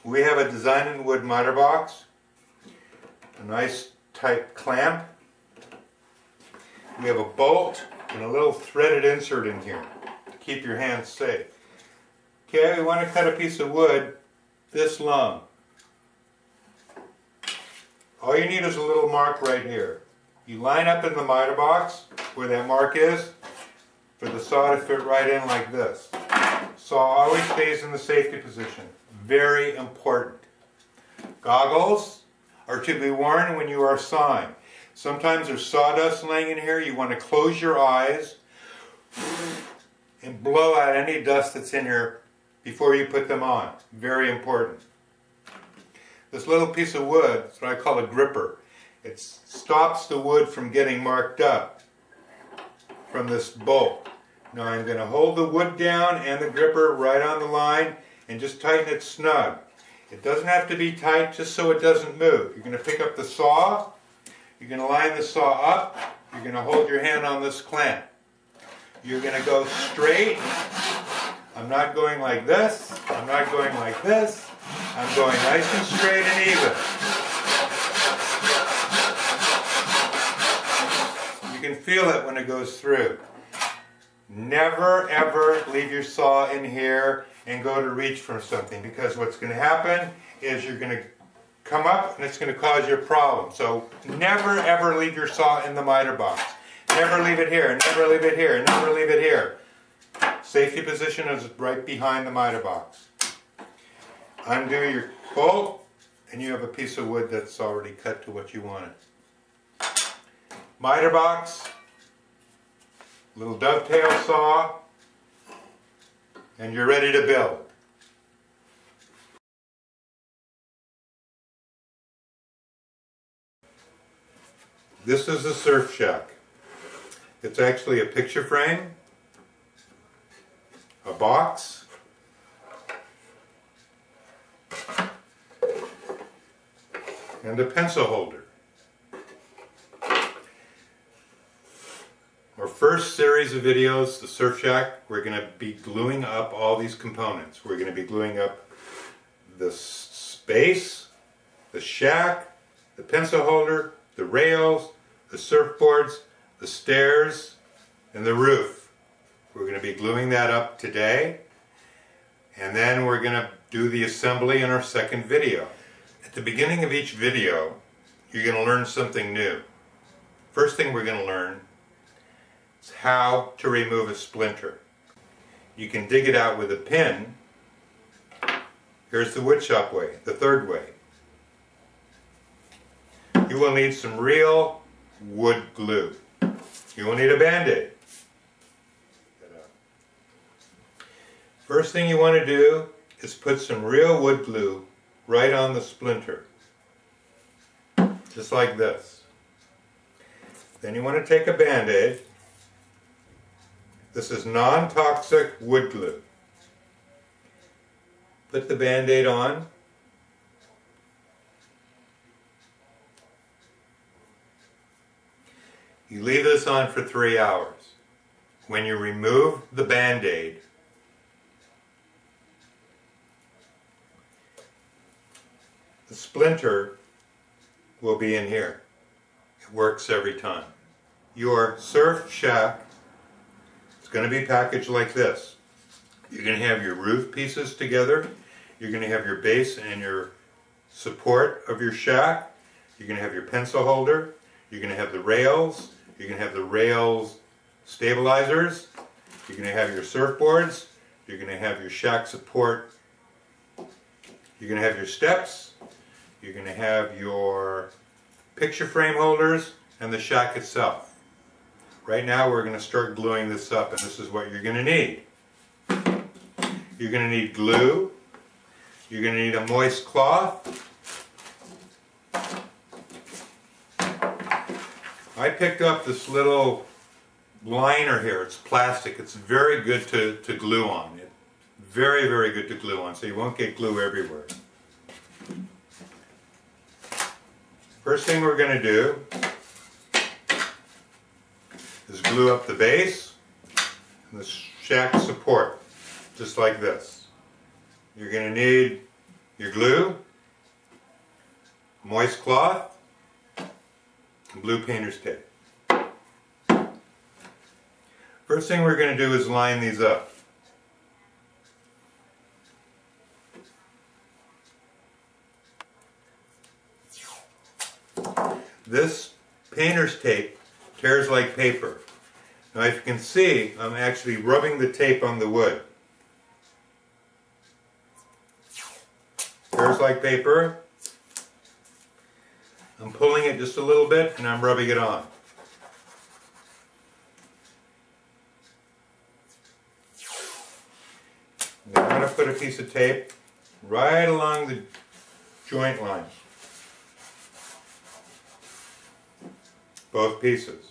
we have a design in wood miter box, a nice tight clamp. We have a bolt and a little threaded insert in here to keep your hands safe. Okay, we want to cut a piece of wood this long. All you need is a little mark right here. You line up in the miter box where that mark is for the saw to fit right in like this. Saw always stays in the safety position. Very important. Goggles are to be worn when you are sawing. Sometimes there's sawdust laying in here. You want to close your eyes and blow out any dust that's in here before you put them on. Very important. This little piece of wood is what I call a gripper. It stops the wood from getting marked up from this bolt. Now I'm going to hold the wood down and the gripper right on the line and just tighten it snug. It doesn't have to be tight, just so it doesn't move. You're going to pick up the saw, you're going to line the saw up, you're going to hold your hand on this clamp. You're going to go straight. I'm not going like this, I'm not going like this, I'm going nice and straight and even. You can feel it when it goes through. Never ever leave your saw in here and go to reach for something, because what's going to happen is you're going to come up and it's going to cause you a problem. So never ever leave your saw in the miter box. Never leave it here, never leave it here, never leave it here. Safety position is right behind the miter box. Undo your bolt and you have a piece of wood that's already cut to what you want it. Miter box, little dovetail saw, and you're ready to build. This is a surf shack. It's actually a picture frame, a box, and a pencil holder. Our first series of videos, the surf shack, we're going to be gluing up all these components. We're going to be gluing up the space, the shack, the pencil holder, the rails, the surfboards, the stairs, and the roof. We're going to be gluing that up today, and then we're going to do the assembly in our second video. At the beginning of each video, you're going to learn something new. First thing we're going to learn is how to remove a splinter. You can dig it out with a pin. Here's the woodshop way, the third way. You will need some real wood glue. You will need a Band-Aid. First thing you want to do is put some real wood glue right on the splinter. Just like this. Then you want to take a Band-Aid. This is non-toxic wood glue. Put the Band-Aid on. You leave this on for 3 hours. When you remove the Band-Aid, the splinter will be in here. It works every time. Your surf shack is going to be packaged like this. You're going to have your roof pieces together. You're going to have your base and your support of your shack. You're going to have your pencil holder. You're going to have the rails. You're going to have the rails stabilizers. You're going to have your surfboards. You're going to have your shack support. You're going to have your steps. You're going to have your picture frame holders and the shack itself. Right now we're going to start gluing this up, and this is what you're going to need. You're going to need glue. You're going to need a moist cloth. I picked up this little liner here. It's plastic. It's very good to glue on. Very, very good to glue on, so you won't get glue everywhere. First thing we're going to do is glue up the base and the shack support, just like this. You're going to need your glue, moist cloth, and blue painter's tape. First thing we're going to do is line these up. This painter's tape tears like paper. Now if you can see, I'm actually rubbing the tape on the wood. Tears like paper. I'm pulling it just a little bit and I'm rubbing it on. Then I'm going to put a piece of tape right along the joint line. Both pieces.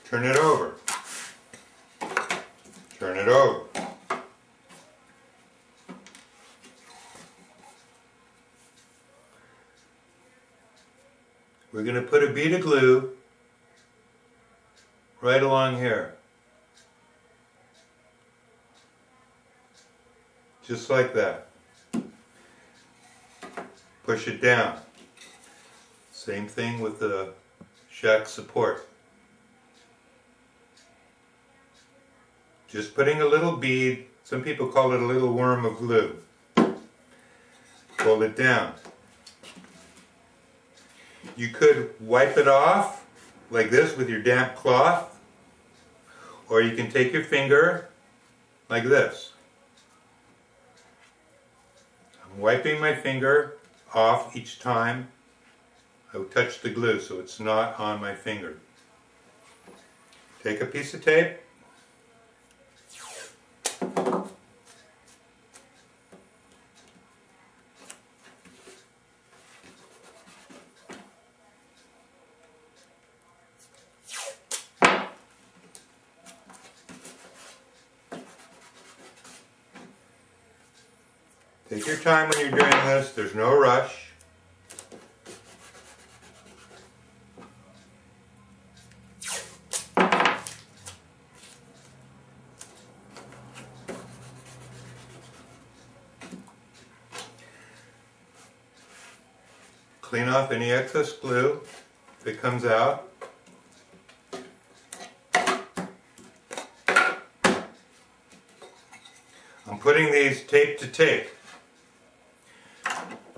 Turn it over. Turn it over. We're going to put a bead of glue right along here. Just like that. Push it down. Same thing with the shack support. Just putting a little bead, some people call it a little worm of glue. Fold it down. You could wipe it off like this with your damp cloth, or you can take your finger like this. I'm wiping my finger off each time I touch the glue so it's not on my finger. Take a piece of tape. Take your time when you're doing this, there's no rush. Clean off any excess glue if it comes out. I'm putting these tape to tape.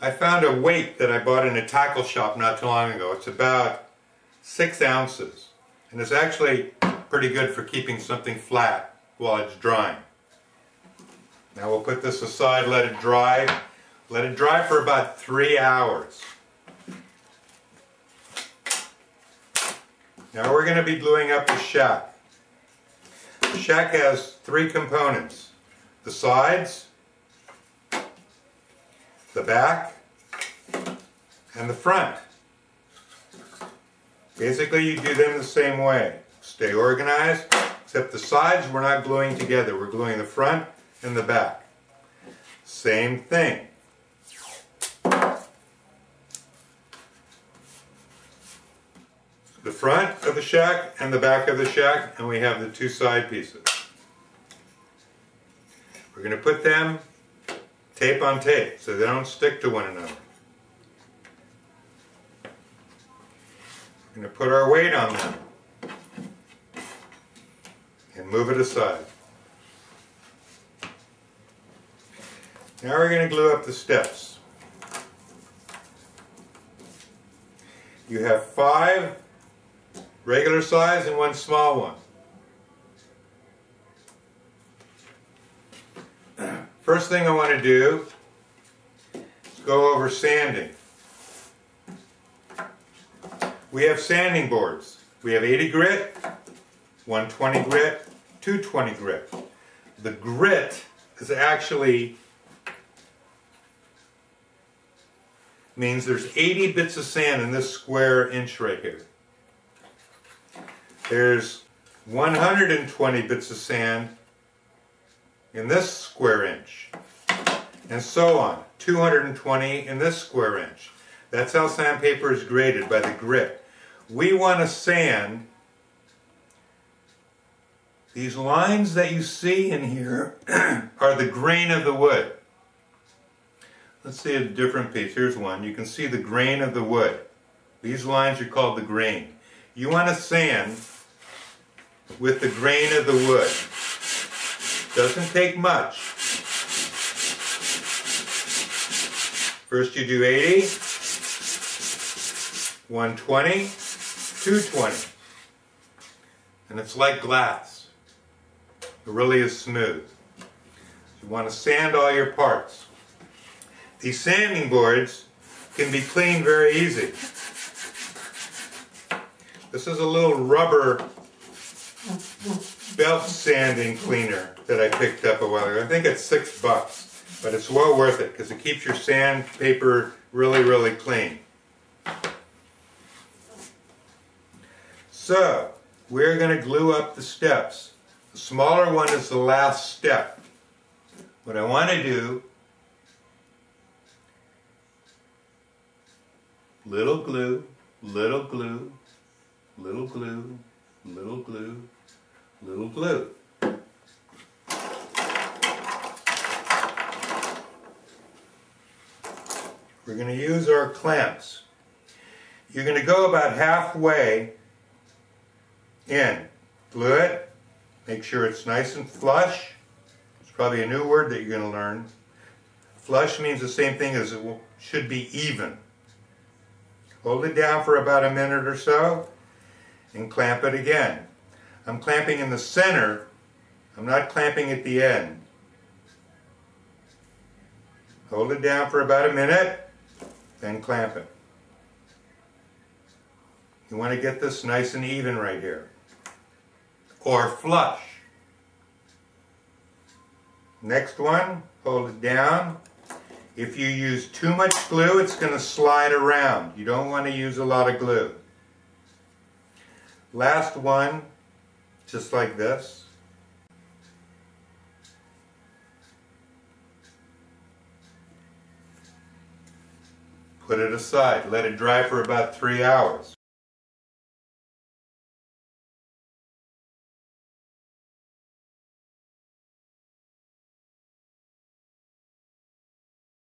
I found a weight that I bought in a tackle shop not too long ago. It's about 6 ounces. And it's actually pretty good for keeping something flat while it's drying. Now we'll put this aside, let it dry. Let it dry for about 3 hours. Now we're going to be gluing up the shack. The shack has 3 components. The sides, the back, and the front. Basically you do them the same way. Stay organized, except the sides we're not gluing together. We're gluing the front and the back. Same thing. The front of the shack and the back of the shack, and we have the 2 side pieces. We're going to put them tape on tape so they don't stick to one another. We're going to put our weight on them and move it aside. Now we're going to glue up the steps. You have 5 regular size and 1 small one. First thing I want to do is go over sanding. We have sanding boards. We have 80 grit, 120 grit, 220 grit. The grit is actually means there's 80 bits of sand in this square inch right here. There's 120 bits of sand in this square inch, and so on. 220 in this square inch. That's how sandpaper is graded, by the grit. We want to sand these lines that you see in here are the grain of the wood. Let's see a different piece. Here's one. You can see the grain of the wood. These lines are called the grain. You want to sand with the grain of the wood. Doesn't take much. First you do 80, 120, 220. And it's like glass. It really is smooth. You want to sand all your parts. These sanding boards can be cleaned very easy. This is a little rubber belt sanding cleaner that I picked up a while ago. I think it's $6, but it's well worth it because it keeps your sandpaper really, really clean. So, we're going to glue up the steps. The smaller one is the last step. What I want to do, little glue, little glue, little glue, little glue, little glue. We're going to use our clamps. You're going to go about halfway in. Glue it. Make sure it's nice and flush. It's probably a new word that you're going to learn. Flush means the same thing as it should be even. Hold it down for about a minute or so and clamp it again. I'm clamping in the center. I'm not clamping at the end. Hold it down for about a minute, then clamp it. You want to get this nice and even right here. Or flush. Next one, hold it down. If you use too much glue, it's going to slide around. You don't want to use a lot of glue. Last one, just like this. Put it aside. Let it dry for about 3 hours.